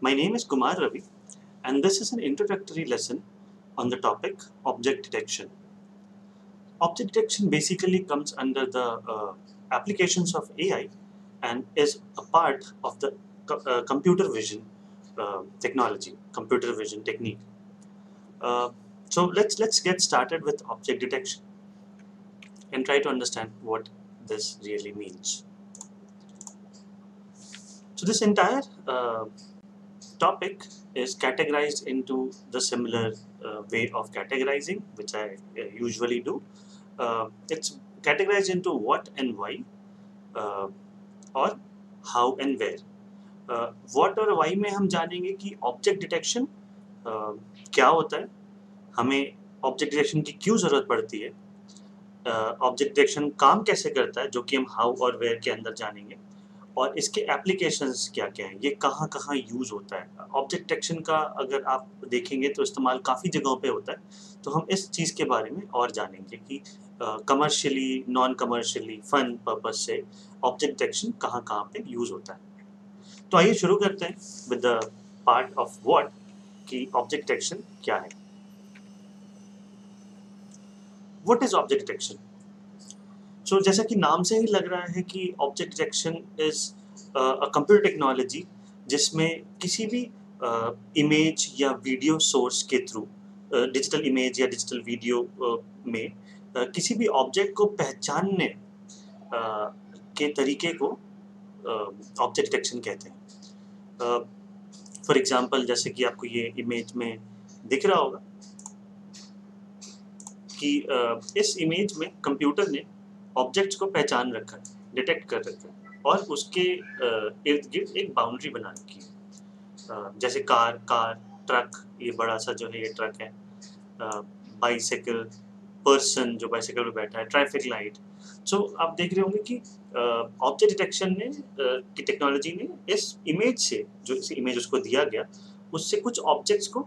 My name is Kumar Ravi, and this is an introductory lesson on the topic object detection. Object detection basically comes under the applications of AI and is a part of the computer vision technology, computer vision technique. So let's get started with object detection and try to understand what this really means. So this entire topic is categorized into the similar way of categorizing, which I usually do. It's categorized into what and why, और how and where. What और why में हम जानेंगे कि object detection क्या होता है, हमें ऑब्जेक्ट डिटेक्शन की क्यों ज़रूरत पड़ती है, ऑब्जेक्ट डिटेक्शन काम कैसे करता है, जो कि हम हाउ और वेयर के अंदर जानेंगे, और इसके एप्लीकेशंस क्या क्या हैं, ये कहाँ कहाँ यूज़ होता है. ऑब्जेक्ट डिटेक्शन का अगर आप देखेंगे तो इस्तेमाल काफ़ी जगहों पे होता है, तो हम इस चीज़ के बारे में और जानेंगे कि commercially, non commercially, fun purpose से ऑब्जेक्ट डिटेक्शन कहाँ कहाँ पे यूज़ होता है. तो आइए शुरू करते हैं with the part of what, कि ऑब्जेक्ट डिटेक्शन क्या है. What is object detection? So जैसा कि नाम से ही लग रहा है कि object detection is a computer technology जिसमें किसी भी इमेज या वीडियो सोर्स के थ्रू, डिजिटल इमेज या डिजिटल वीडियो में किसी भी ऑब्जेक्ट को पहचानने के तरीके को ऑब्जेक्ट डिटेक्शन कहते हैं. फॉर एग्जांपल, जैसे कि आपको ये इमेज में दिख रहा होगा कि इस इमेज में कंप्यूटर ने ऑब्जेक्ट्स को पहचान रखा है, डिटेक्ट कर रखा है, और उसके इर्द गिर्द एक बाउंड्री बना रखी है. जैसे कार, ट्रक, ये बड़ा सा जो है ये ट्रक है, बाइसाइकिल, पर्सन जो बाइसाइकिल पे बैठा है, ट्रैफिक लाइट. सो आप देख रहे होंगे कि ऑब्जेक्ट डिटेक्शन ने की टेक्नोलॉजी ने इस इमेज से, जो इस इमेज उसको दिया गया, उससे कुछ ऑब्जेक्ट्स को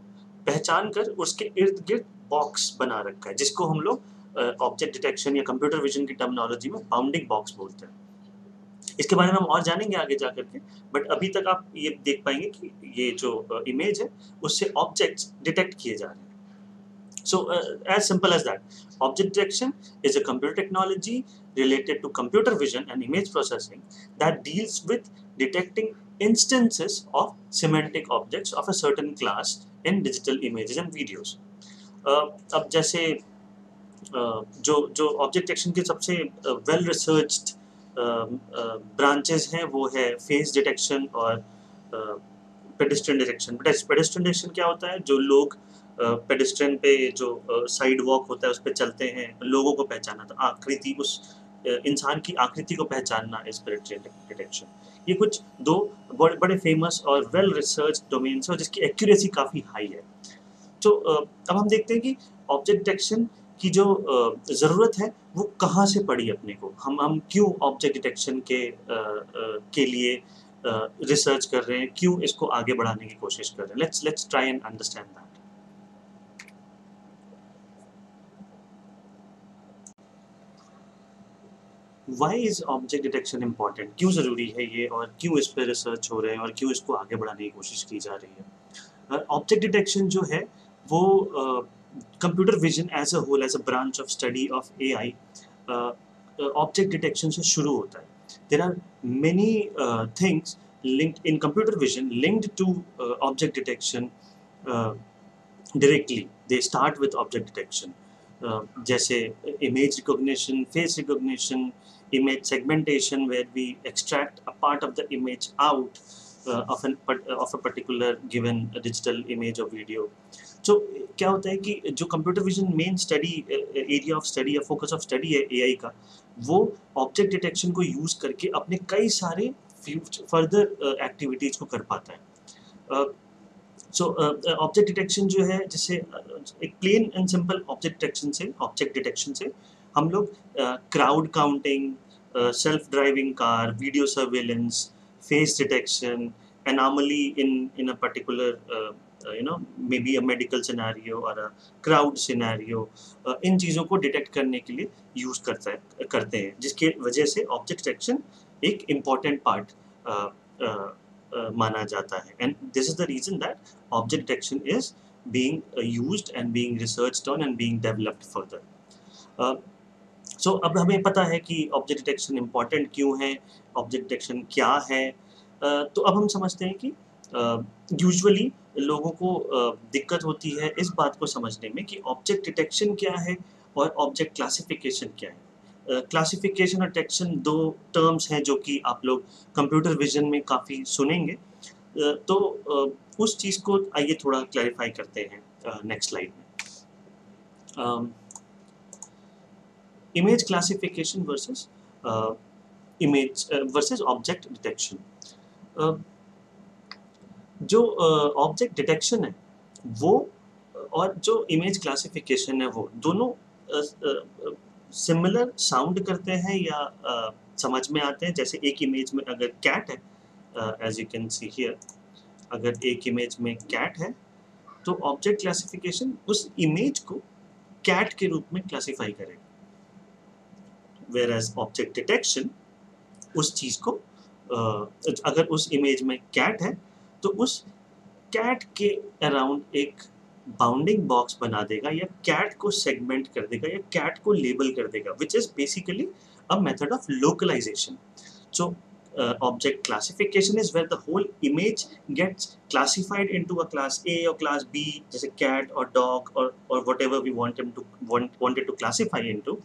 पहचान कर उसके इर्द गिर्द बॉक्स बना रखा है, जिसको हम लोग ऑब्जेक्ट डिटेक्शन या कंप्यूटर विजन की टर्मिनोलॉजी में बाउंडिंग बॉक्स बोलते हैं. इसके बारे में हम और जानेंगे आगे जा करके, बट अभी तक आप ये देख पाएंगे कि ये जो इमेज है उससे ऑब्जेक्ट्स डिटेक्ट किए जा रहे हैं. So as simple as that, object detection is a computer technology related to computer vision and image processing that deals with detecting instances of semantic objects of a certain class in digital images and videos. अब जैसे जो object detection के सबसे well researched branches हैं वो है face detection और pedestrian detection. Pedestrian detection क्या होता है? जो लोग पेडेस्ट्रियन पे जो साइड वॉक होता है उस पर चलते हैं, लोगों को पहचाना, तो आकृति, उस इंसान की आकृति को पहचानना इस पेडेस्ट्रियन डिटेक्शन. ये कुछ दो बड़े फेमस और वेल रिसर्च डोमेन्स है जिसकी एक्यूरेसी काफ़ी हाई है. तो अब हम देखते हैं कि ऑब्जेक्ट डिटेक्शन की जो ज़रूरत है वो कहाँ से पड़ी अपने को, हम क्यों ऑब्जेक्ट डिटेक्शन के लिए रिसर्च कर रहे हैं, क्यों इसको आगे बढ़ाने की कोशिश कर रहे हैं. Let's try and understand that. Why is object detection important? क्यों ज़रूरी है ये, और क्यों इस पर रिसर्च हो रहे हैं, और क्यों इसको आगे बढ़ाने की कोशिश की जा रही है. ऑब्जेक्ट डिटेक्शन जो है वो computer vision as a whole, as a branch of study of AI, object detection से शुरू होता है. There are many things linked in computer vision linked to object detection directly. They start with object detection. जैसे image recognition, face recognition, image segmentation, where we extract a part of the image out of a particular given digital image or video. So क्या होता है कि जो computer vision main study area of study या focus of study है AI का, वो object detection को यूज़ करके अपने कई सारे फर्दर एक्टिविटीज को कर पाता है. सो ऑब्जेक्ट डिटेक्शन जो है, जैसे एक plain and simple object detection से हम लोग crowd counting, self driving car, video surveillance, face detection, anomaly in a particular maybe a medical scenario or a crowd scenario, इन चीज़ों को डिटेक्ट करने के लिए यूज़ करते हैं, जिसके वजह से ऑब्जेक्ट डिटेक्शन एक इम्पॉर्टेंट पार्ट माना जाता है, and this is the reason that object detection is being used and being researched on and being developed further. सो अब हमें पता है कि ऑब्जेक्ट डिटेक्शन इम्पॉर्टेंट क्यों है, ऑब्जेक्ट डिटेक्शन क्या है। तो अब हम समझते हैं कि यूजुअली लोगों को दिक्कत होती है इस बात को समझने में कि ऑब्जेक्ट डिटेक्शन क्या है और ऑब्जेक्ट क्लासिफिकेशन क्या है। क्लासिफिकेशन और डिटेक्शन दो टर्म्स हैं जो कि आप लोग कंप्यूटर विजन में काफ़ी सुनेंगे। तो उस चीज़ को आइए थोड़ा क्लैरिफाई करते हैं नेक्स्ट स्लाइड में। Image classification versus image versus object detection. जो ऑब्जेक्ट डिटेक्शन है वो और जो इमेज क्लासिफिकेशन है वो दोनों सिमिलर साउंड करते हैं या समझ में आते हैं। जैसे एक इमेज में अगर कैट है, as you can see here, अगर एक इमेज में कैट है तो ऑब्जेक्ट क्लासिफिकेशन उस इमेज को कैट के रूप में क्लासिफाई करेगा, whereas ऑब्जेक्ट डिटेक्शन उस चीज़ को अगर उस इमेज में कैट है तो उस कैट के अराउंड एक बाउंडिंग बॉक्स बना देगा या कैट को सेगमेंट कर देगा या कैट को लेबल कर देगा, which is basically a method of localization. So object classification is where the whole image gets classified into a class A or class B, जैसे cat or dog or whatever we want it to classify into।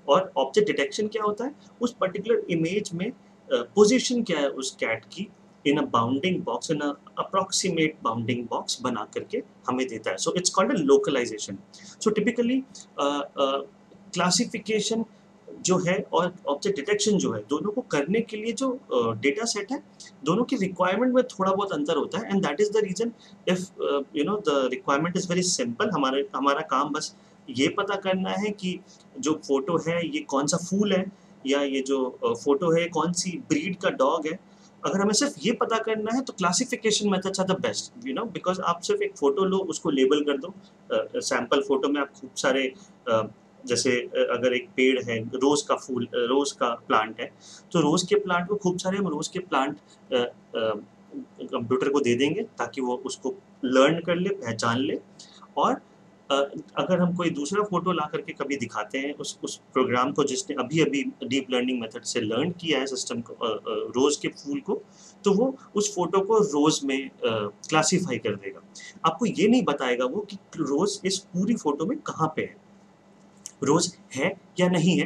और object detection क्या होता है, उस particular image में position क्या है उस कैट की in a bounding box, in a approximate bounding box बना करके हमें देता है। So it's called a localization. So typically classification जो है और ऑब्जेक्ट डिटेक्शन जो है, दोनों को करने के लिए जो डेटा सेट है, दोनों की रिक्वायरमेंट में थोड़ा बहुत अंतर होता है, and that is the reason if you know the requirement is very simple. हमारा काम बस ये पता करना है कि जो फोटो है ये कौन सा फूल है या ये जो फोटो है कौन सी ब्रीड का डॉग है। अगर हमें सिर्फ ये पता करना है तो classification methods are the best, you know, because आप सिर्फ एक फोटो लो, उसको लेबल कर दो। सैम्पल फोटो में आप खूब सारे जैसे अगर एक पेड़ है, रोज का फूल, रोज का प्लांट है, तो रोज के प्लांट को खूब सारे हम रोज के प्लांट कंप्यूटर को दे देंगे ताकि वो उसको लर्न कर ले, पहचान ले। और अगर हम कोई दूसरा फोटो ला करके कभी दिखाते हैं उस प्रोग्राम को जिसने अभी अभी डीप लर्निंग मेथड से लर्न किया है सिस्टम को, रोज के फूल को, तो वो उस फोटो को रोज में क्लासीफाई कर देगा। आपको ये नहीं बताएगा वो कि रोज इस पूरी फोटो में कहाँ पे है, रोज है या नहीं है,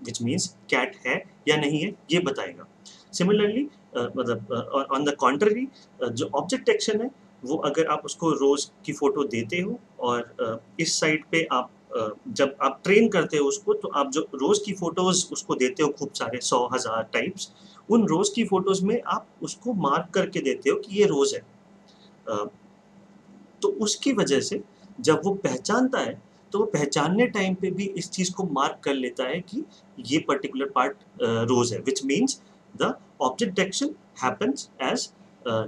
विच मीन्स कैट है या नहीं है, ये बताएगा। सिमिलरली मतलब ऑन द कॉन्ट्ररी जो ऑब्जेक्ट डिटेक्शन है वो अगर आप उसको रोज की फोटो देते हो और इस साइड पे आप जब आप ट्रेन करते हो उसको, तो आप जो रोज की फोटोज उसको देते हो खूब सारे 100,000 टाइप्स, उन रोज की फोटोज में आप उसको मार्क करके देते हो कि ये रोज है। तो उसकी वजह से जब वो पहचानता है तो वो पहचानने टाइम पे भी इस चीज को मार्क कर लेता है कि ये पर्टिकुलर पार्ट रोज है, which means the object detection happens as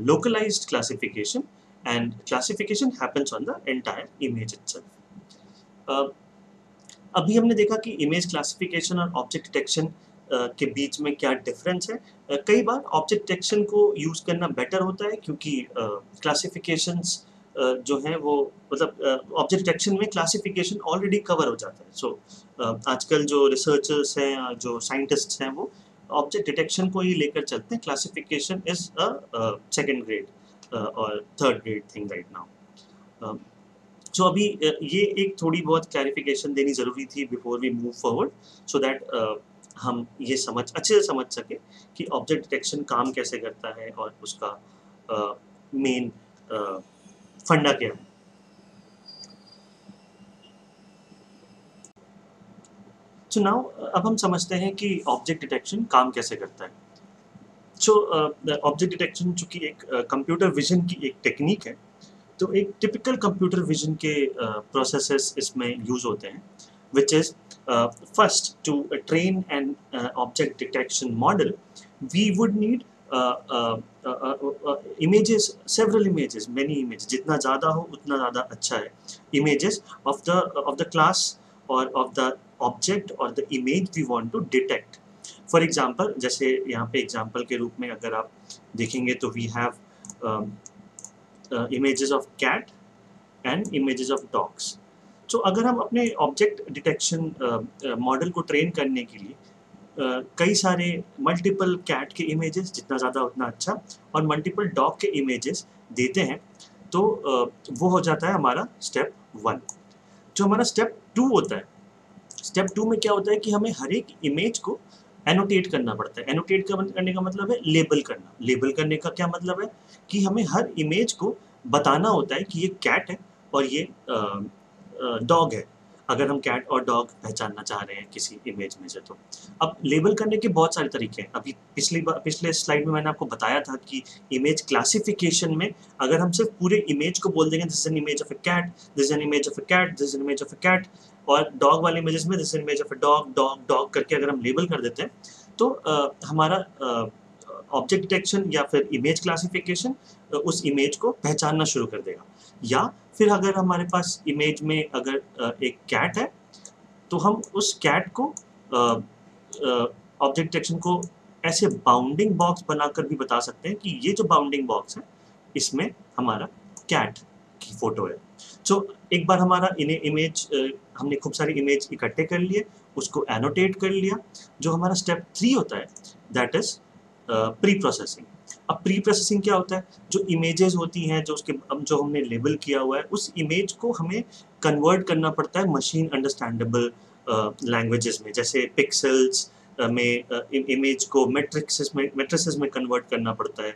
localized classification and classification happens on the entire image itself। अभी हमने देखा कि इमेज क्लासिफिकेशन और ऑब्जेक्ट डिटेक्शन के बीच में क्या डिफरेंस है। कई बार ऑब्जेक्ट डिटेक्शन को यूज करना बेटर होता है क्योंकि क्लासिफिकेशंस जो हैं वो मतलब ऑब्जेक्ट डिटेक्शन में क्लासिफिकेशन ऑलरेडी कवर हो जाता है। सो आजकल जो रिसर्चर्स हैं, जो साइंटिस्ट्स हैं, वो ऑब्जेक्ट डिटेक्शन को ही लेकर चलते हैं। Classification is a second grade और third grade thing right now. So अभी ये एक थोड़ी बहुत क्लैरिफिकेशन देनी ज़रूरी थी before we move forward, so that हम ये अच्छे से समझ सके कि ऑब्जेक्ट डिटेक्शन काम कैसे करता है और उसका मेन फंडा क्या है। सो नाउ अब हम समझते हैं कि ऑब्जेक्ट डिटेक्शन काम कैसे करता है। सो ऑब्जेक्ट डिटेक्शन चूँकि एक कंप्यूटर विजन की एक टेक्निक है, तो एक टिपिकल कंप्यूटर विजन के प्रोसेसेस इसमें यूज़ होते हैं, which is first to train an object detection model we would need images, several images, many images, जितना ज़्यादा हो उतना ज़्यादा अच्छा है, images of the class or of the object or the image we want to detect। For example जैसे यहाँ पे एग्जांपल के रूप में अगर आप देखेंगे तो we have images of cat and images of dogs. तो अगर हम अपने ऑब्जेक्ट डिटेक्शन मॉडल को ट्रेन करने के लिए कई सारे मल्टीपल कैट के इमेजेस, जितना ज़्यादा उतना अच्छा, और मल्टीपल डॉग के इमेजेस देते हैं, तो वो हो जाता है हमारा स्टेप 1। जो हमारा स्टेप 2 होता है, स्टेप 2 में क्या होता है कि हमें हर एक इमेज को एनोटेट करना पड़ता है। एनोटेट करने का मतलब है लेबल करना। लेबल करने का क्या मतलब है कि हमें हर इमेज को बताना होता है कि ये कैट है और ये डॉग है, अगर हम कैट और डॉग पहचानना चाह रहे हैं किसी इमेज में से। तो अब लेबल करने के बहुत सारे तरीके हैं। अभी पिछले स्लाइड में मैंने आपको बताया था कि इमेज क्लासिफिकेशन में अगर हम सिर्फ पूरे इमेज को बोल देंगे this is an image of a cat, this is an image of a cat, this is an image of a cat, और डॉग वाले इमेजेस में this is an image of a dog dog dog करके अगर हम label कर देते हैं, तो हमारा ऑब्जेक्ट डिटेक्शन या फिर इमेज क्लासिफिकेशन उस इमेज को पहचानना शुरू कर देगा। या फिर अगर हमारे पास इमेज में अगर एक कैट है, तो हम उस कैट को ऑब्जेक्ट डिटेक्शन को ऐसे बाउंडिंग बॉक्स बनाकर भी बता सकते हैं कि ये जो बाउंडिंग बॉक्स है इसमें हमारा कैट की फोटो है। तो एक बार हमारा इमेज हमने खूब सारी इमेज इकट्ठे कर लिए, उसको एनोटेट कर लिया। जो हमारा स्टेप 3 होता है दैट इज प्री प्रोसेसिंग। अब प्री प्रोसेसिंग क्या होता है? जो इमेजेस होती हैं, जो उसके जो हमने लेबल किया हुआ है, उस इमेज को हमें कन्वर्ट करना पड़ता है मशीन अंडरस्टैंडेबल लैंग्वेजेस में। जैसे पिक्सेल्स में इमेज को मैट्रिसेस में कन्वर्ट करना पड़ता है।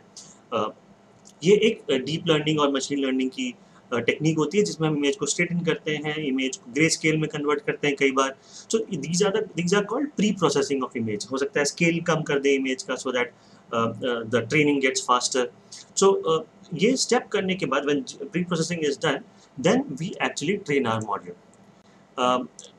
ये एक डीप लर्निंग और मशीन लर्निंग की टेक्निक होती है, जिसमें हम इमेज को स्ट्रेटन करते हैं, इमेज को ग्रे स्केल में कन्वर्ट करते हैं कई बार। So these are called pre processing of image. हो सकता है स्केल कम कर दे इमेज का so that the training gets faster. So ये स्टेप करने के बाद when pre processing is done, then we actually train our model.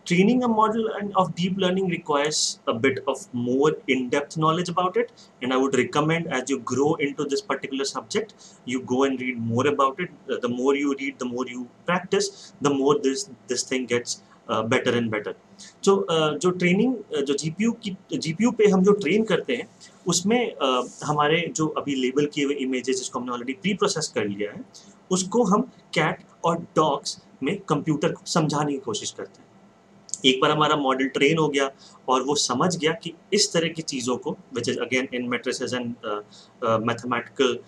Training a model of deep learning requires a bit of more in-depth knowledge about it, and I would recommend as you grow into this particular subject, you go and read more about it. The more you read, the more you practice, the more this thing gets better and better. So जो training जो GPU पे हम जो train करते हैं, उसमें हमारे जो अभी लेबल किए हुए इमेजेस जिसको हमने ऑलरेडी प्री प्रोसेस कर लिया है, उसको हम कैट और डॉग्स में कंप्यूटर को समझाने की कोशिश करते हैं। एक बार हमारा मॉडल ट्रेन हो गया और वो समझ गया कि इस तरह की चीज़ों को, which is again in matrices and mathematical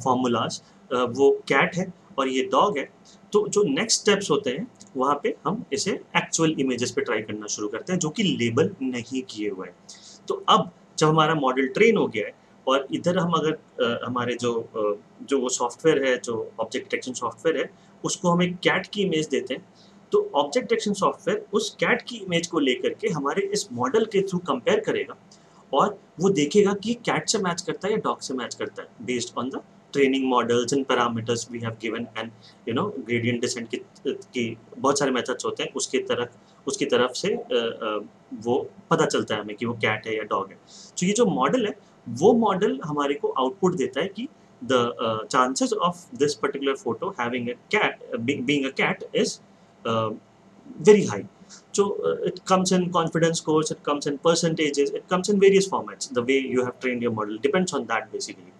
formulas, वो कैट है और ये डॉग है, तो जो नेक्स्ट स्टेप्स होते हैं वहाँ पे हम इसे एक्चुअल इमेजेस पे ट्राई करना शुरू करते हैं जो कि लेबल नहीं किए हुए हैं। तो अब जब हमारा मॉडल ट्रेन हो गया है और इधर हम अगर हमारे जो वो सॉफ्टवेयर है, जो ऑब्जेक्ट डिटेक्शन सॉफ्टवेयर है, उसको हम एक कैट की इमेज देते हैं, तो ऑब्जेक्ट डिटेक्शन सॉफ्टवेयर उस कैट की इमेज को लेकर के हमारे इस मॉडल के थ्रू कंपेयर करेगा और वो देखेगा कि कैट से मैच करता है या डॉग से मैच करता है, based on the training models and parameters we have given and gradient descent की बहुत सारे मेथड्स होते हैं, उसकी तरफ से वो पता चलता है हमें कि वो कैट है या डॉग है। तो ये जो मॉडल है, वो मॉडल हमारे को आउटपुट देता है कि the chances of this particular photo having a cat being a cat is very high. So it comes in confidence scores, it comes in percentages, it comes in various formats. The way you have trained your model depends on that basically.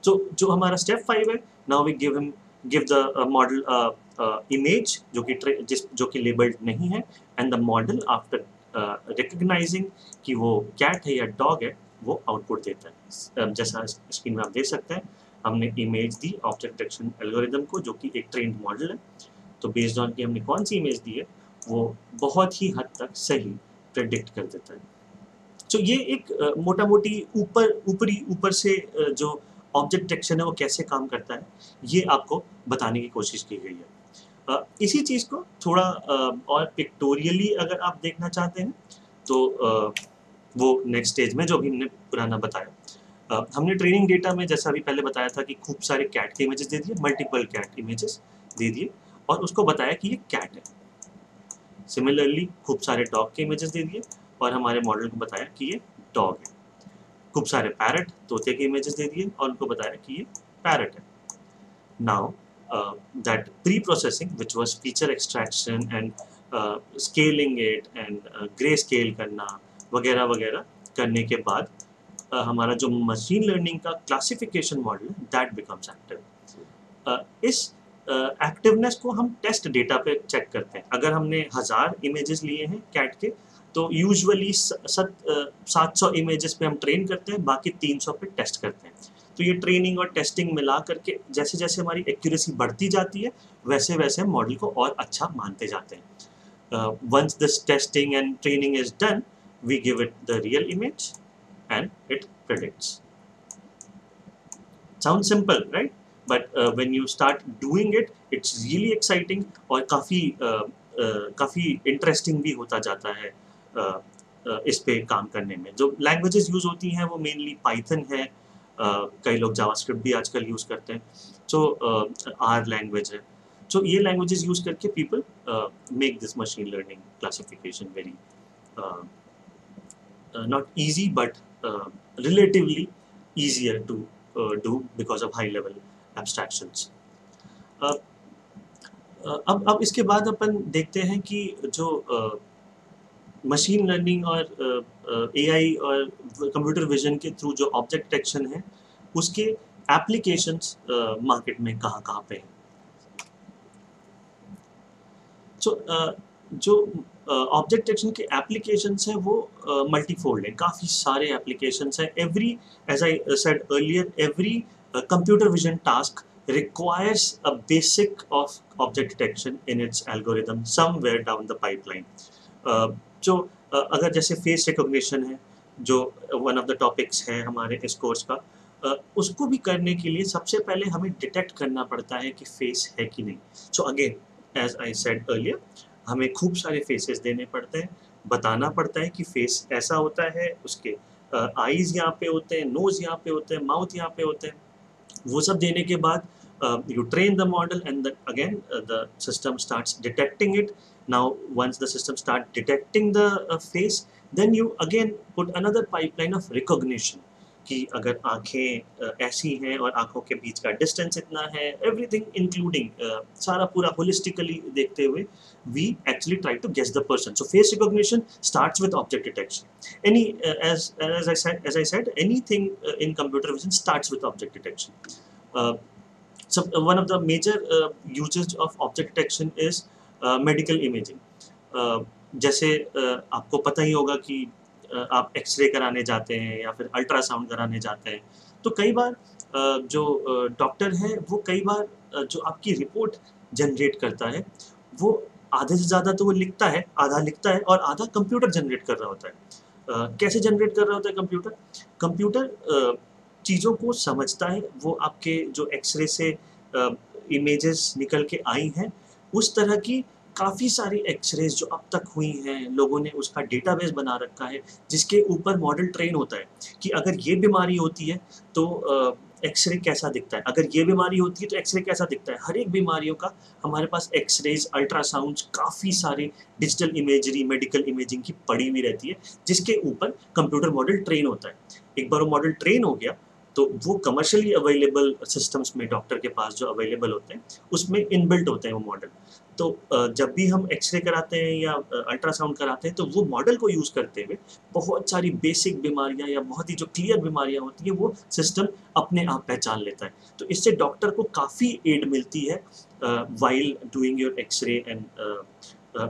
So जो हमारा step 5 है, now we give the model image जो कि labeled नहीं है, and the model after recognizing कि वो cat है या dog है, वो आउटपुट देता है। जैसा स्क्रीन में आप देख सकते हैं, हमने image the object detection algorithm को, जो कि एक ट्रेन्ड मॉडल है। तो बेस्ड ऑन कि हमने कौन सी इमेज दी है, वो बहुत ही हद तक सही प्रेडिक्ट कर देता है। तो ये एक मोटा मोटी ऊपर से जो ऑब्जेक्ट डिटेक्शन है वो कैसे काम करता है, ये आपको बताने की कोशिश की गई है। इसी चीज़ को थोड़ा और पिक्टोरियली अगर आप देखना चाहते हैं, तो वो नेक्स्ट स्टेज में जो भी हमने पुराना बताया, हमने ट्रेनिंग डेटा में जैसा अभी पहले बताया था कि खूब सारे कैट के इमेजेस दे दिए, मल्टीपल कैट इमेजेस दे दिए और उसको बताया कि ये कैट है। सिमिलरली खूब सारे डॉग के इमेजेस दे दिए और हमारे मॉडल को बताया कि ये डॉग है। खूब सारे पैरट, तोते के इमेजेस दे दिए और उनको बताया कि ये पैरट है। Now that pre processing which was feature extraction and scaling it and grey scale करना वगैरह वगैरह, करने के बाद हमारा जो मशीन लर्निंग का क्लासिफिकेशन मॉडल है दैट बिकम्स एक्टिव। इस एक्टिवनेस को हम टेस्ट डेटा पे चेक करते हैं। अगर हमने 1000 इमेजेस लिए हैं कैट के तो यूजुअली 700 इमेजेस पे हम ट्रेन करते हैं, बाकी 300 पे टेस्ट करते हैं। तो ये ट्रेनिंग और टेस्टिंग मिला करके जैसे जैसे हमारी एक्यूरेसी बढ़ती जाती है वैसे वैसे हम मॉडल को और अच्छा मानते जाते हैं। Once this testing and training is done we give it the real image and it predicts. Sounds simple, right? But when you start doing it, it's really exciting और काफ़ी इंटरेस्टिंग भी होता जाता है इस पे काम करने में। जो लैंग्वेजेस यूज़ होती हैं वो मेनली पाइथन है, कई लोग जावास्क्रिप्ट भी आजकल यूज़ करते हैं, सो आर लैंग्वेज है। सो ये लैंग्वेजेस यूज़ करके people make this machine learning classification very not easy but relatively easier to do because of high level abstractions. अब इसके बाद अपन देखते हैं कि जो मशीन लर्निंग और एआई और कंप्यूटर विजन के थ्रू जो ऑब्जेक्ट डिटेक्शन है उसके एप्लीकेशंस मार्केट में कहाँ पे हैं। सो जो ऑब्जेक्ट डिटेक्शन के एप्लीकेशंस हैं वो मल्टीफोल्ड हैं, काफ़ी सारे एप्लीकेशंस हैं। Every as I said earlier every computer vision task requires a basic of object detection in its algorithm somewhere down the pipeline. जो अगर जैसे फेस रिकॉग्निशन है जो वन ऑफ द टॉपिक्स है हमारे इस कोर्स का, उसको भी करने के लिए सबसे पहले हमें डिटेक्ट करना पड़ता है कि फेस है कि नहीं। So again as I said earlier हमें खूब सारे फेसेस देने पड़ते हैं, बताना पड़ता है कि फेस ऐसा होता है, उसके आईज यहाँ पे होते हैं, नोज यहाँ पे होते हैं, माउथ यहाँ पे होते हैं। वो सब देने के बाद you train the model and then again the system starts detecting it. Now once the system start detecting the face, then you again put another pipeline of recognition कि अगर आँखें ऐसी हैं और आँखों के बीच का डिस्टेंस इतना है, एवरीथिंग इंक्लूडिंग सारा पूरा होलिस्टिकली देखते हुए we actually try to guess the person. So face recognition starts with object detection. As I said, anything in computer vision starts with object detection. So one of the major uses of object detection is medical imaging. जैसे आपको पता ही होगा कि आप x ray कराने जाते हैं या फिर अल्ट्रासाउंड कराने जाते हैं, तो कई बार जो डॉक्टर है वो कई बार जो आपकी रिपोर्ट जनरेट करता है वो आधे से ज़्यादा तो वो लिखता है, आधा लिखता है और आधा कंप्यूटर जनरेट कर रहा होता है। कैसे जनरेट कर रहा होता है कंप्यूटर चीज़ों को समझता है, वो आपके जो एक्सरे से इमेजेस निकल के आई हैं उस तरह की काफ़ी सारी एक्सरेज जो अब तक हुई हैं, लोगों ने उसका डेटाबेस बना रखा है जिसके ऊपर मॉडल ट्रेन होता है कि अगर ये बीमारी होती है तो एक्सरे कैसा दिखता है, अगर ये बीमारी होती है तो एक्सरे कैसा दिखता है। हर एक बीमारियों का हमारे पास एक्सरेज, अल्ट्रासाउंड्स, काफ़ी सारी डिजिटल इमेजरी, मेडिकल इमेजिंग की पड़ी हुई रहती है जिसके ऊपर कंप्यूटर मॉडल ट्रेन होता है। एक बार वो मॉडल ट्रेन हो गया तो वो कमर्शियली अवेलेबल सिस्टम्स में डॉक्टर के पास जो अवेलेबल होते हैं उसमें इनबिल्ट होते हैं वो मॉडल। तो जब भी हम एक्सरे कराते हैं या अल्ट्रासाउंड कराते हैं तो वो मॉडल को यूज़ करते हुए बहुत सारी बेसिक बीमारियां या बहुत ही जो क्लियर बीमारियां होती हैं वो सिस्टम अपने आप पहचान लेता है। तो इससे डॉक्टर को काफ़ी एड मिलती है while doing your x-ray and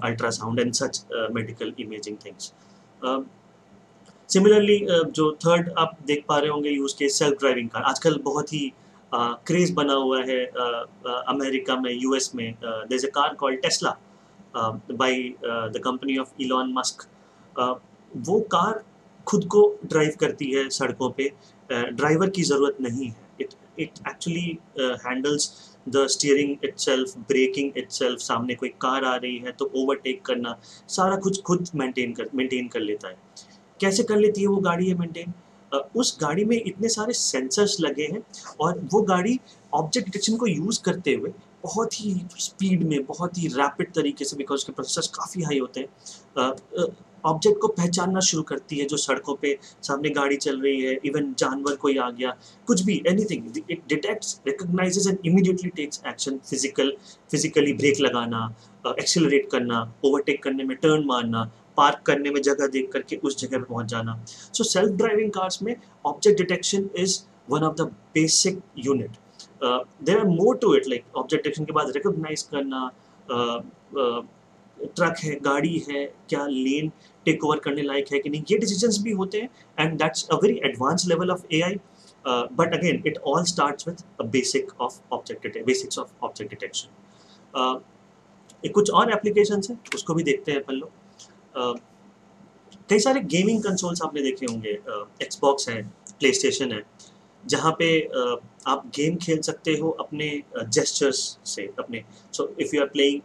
ultrasound and such medical imaging things. Similarly जो थर्ड आप देख पा रहे होंगे use case self driving car, आजकल बहुत ही क्रेज़ बना हुआ है अमेरिका में, यूएस में। There is a car called Tesla by the company of Elon Musk. वो कार खुद को ड्राइव करती है सड़कों पे, ड्राइवर की ज़रूरत नहीं है। It actually handles the steering itself, braking itself, सामने कोई कार आ रही है तो ओवरटेक करना, सारा कुछ खुद मेंटेन कर लेता है। कैसे कर लेती है वो गाड़ी ये मेंटेन? उस गाड़ी में इतने सारे सेंसर्स लगे हैं और वो गाड़ी ऑब्जेक्ट डिटेक्शन को यूज़ करते हुए बहुत ही स्पीड में, बहुत ही रैपिड तरीके से, बिकॉज उसके प्रोसेसर्स काफ़ी हाई होते हैं, ऑब्जेक्ट को पहचानना शुरू करती है। जो सड़कों पे सामने गाड़ी चल रही है, इवन जानवर कोई आ गया, कुछ भी, anything, it detects, recognizes and immediately takes action. Physically brake लगाना, एक्सेलरेट करना, ओवरटेक करने में टर्न मारना, पार्क करने में जगह देख करके उस जगह पे पहुंच जाना. सो सेल्फ ड्राइविंग कार्स में object detection is one of the basic unit. There are more to it, like object detection के बाद रिकॉग्नाइज करना, ट्रक है, गाड़ी है, क्या लेन टेक ओवर करने लायक है कि नहीं, ये डिसीजंस भी होते हैं. And that's a very advance level of AI. But again it all starts with a basics of object detection. कुछ और एप्लीकेशंस हैं, उसको भी देखते हैं अपन लोग. कई सारे गेमिंग कंसोल्स आपने देखे होंगे, एक्सबॉक्स है, प्ले स्टेशन है, जहाँ पे आप गेम खेल सकते हो अपने जेस्चर्स से. अपने so if you are playing,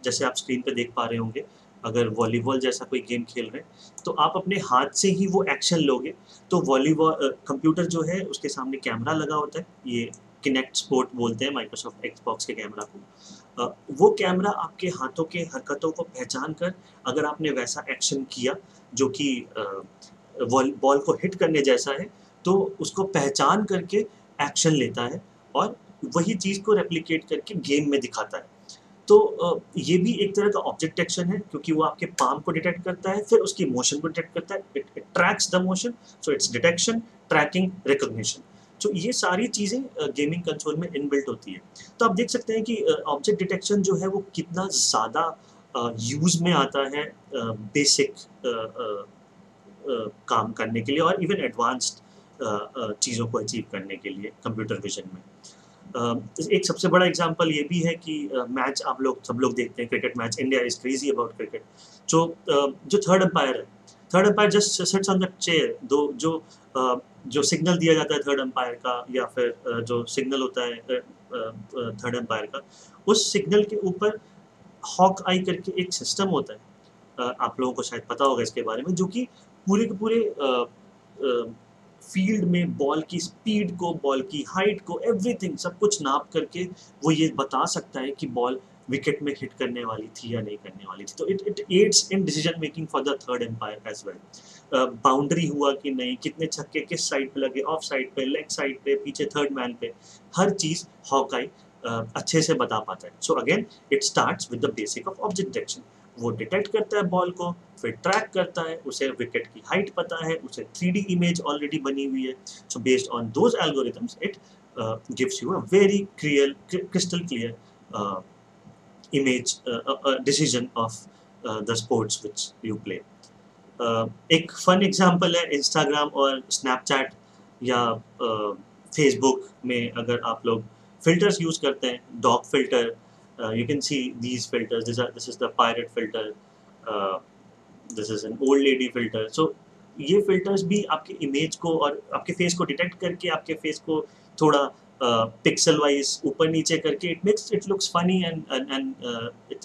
जैसे आप स्क्रीन पे देख पा रहे होंगे, अगर वॉलीबॉल जैसा कोई गेम खेल रहे हैं तो आप अपने हाथ से ही वो एक्शन लोगे. तो वॉलीबॉल कंप्यूटर जो है उसके सामने कैमरा लगा होता है, ये किनेक्ट स्पोर्ट बोलते हैं माइक्रोसॉफ्ट एक्सबॉक्स के कैमरा को. वो कैमरा आपके हाथों के हरकतों को पहचान कर, अगर आपने वैसा एक्शन किया जो कि बॉल को हिट करने जैसा है, तो उसको पहचान करके एक्शन लेता है और वही चीज़ को रेप्लिकेट करके गेम में दिखाता है. तो ये भी एक तरह का ऑब्जेक्ट डिटेक्शन है, क्योंकि वो आपके पाम को डिटेक्ट करता है, फिर उसकी मोशन को डिटेक्ट करता है. It tracks the motion, so its detection, tracking, recognition. तो ये सारी चीज़ें गेमिंग कंसोल में इनबिल्ट होती है. तो आप देख सकते हैं कि ऑब्जेक्ट डिटेक्शन जो है वो कितना ज़्यादा यूज़ में आता है बेसिक काम करने के लिए और इवन एडवांस्ड चीज़ों को अचीव करने के लिए कंप्यूटर विजन में. एक सबसे बड़ा एग्जांपल ये भी है कि मैच आप लोग सब लोग देखते हैं, cricket match. India is crazy about cricket. जो थर्ड अंपायर है, third umpire just sits on the chair. जो सिग्नल दिया जाता है थर्ड अंपायर का, या फिर जो सिग्नल होता है थर्ड अंपायर का, उस सिग्नल के ऊपर हॉक आई करके एक सिस्टम होता है. आप लोगों को शायद पता होगा इसके बारे में, जो कि पूरे के पूरे फील्ड में बॉल की स्पीड को, बॉल की हाइट को, एवरीथिंग सब कुछ नाप करके वो ये बता सकता है कि बॉल विकेट में हिट करने वाली थी या नहीं करने वाली थी. तो it aids in decision making for the third umpire as well. Boundary हुआ कि नहीं, कितने छक्के किस साइड पे लगे, ऑफ साइड पे, लेग साइड पे, पीछे थर्ड मैन पे, हर चीज़ हॉकाई अच्छे से बता पाता है. So again it starts with the basic of object detection. वो डिटेक्ट करता है बॉल को, फिर ट्रैक करता है, उसे विकेट की हाइट पता है, उसे 3D इमेज ऑलरेडी बनी हुई है. So based on those algorithms it gives you a very crystal clear image decision of the sports which you play. एक फन एग्जांपल है इंस्टाग्राम और स्नैपचैट या फेसबुक में. अगर आप लोग फिल्टर्स यूज करते हैं, dog filter, you can see these filters. This is the pirate filter, this is an old lady filter. So ये फिल्टर्स भी आपके इमेज को और आपके फेस को डिटेक्ट करके आपके फेस को थोड़ा पिक्सल वाइज ऊपर नीचे करके it looks funny and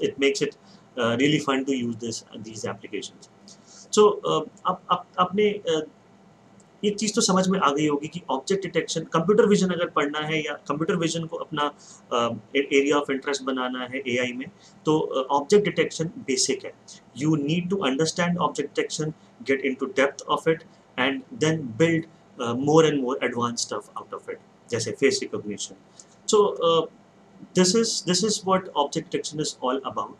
it makes it really fun to use these applications. So आपने एक चीज़ तो समझ में आ गई होगी कि ऑब्जेक्ट डिटेक्शन, कंप्यूटर विजन अगर पढ़ना है या कंप्यूटर विजन को अपना एरिया ऑफ इंटरेस्ट बनाना है एआई में, तो ऑब्जेक्ट डिटेक्शन बेसिक है. You need to understand object detection, get into depth of it and then build more and more advance stuff out of it, जैसे face recognition. So this is what object detection is all about.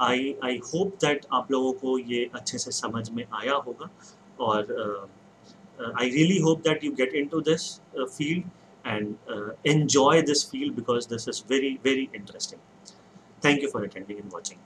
I hope that आप लोगों को ये अच्छे से समझ में आया होगा, और I really hope that you get into this field and enjoy this field, because this is very, very interesting. Thank you for attending and watching.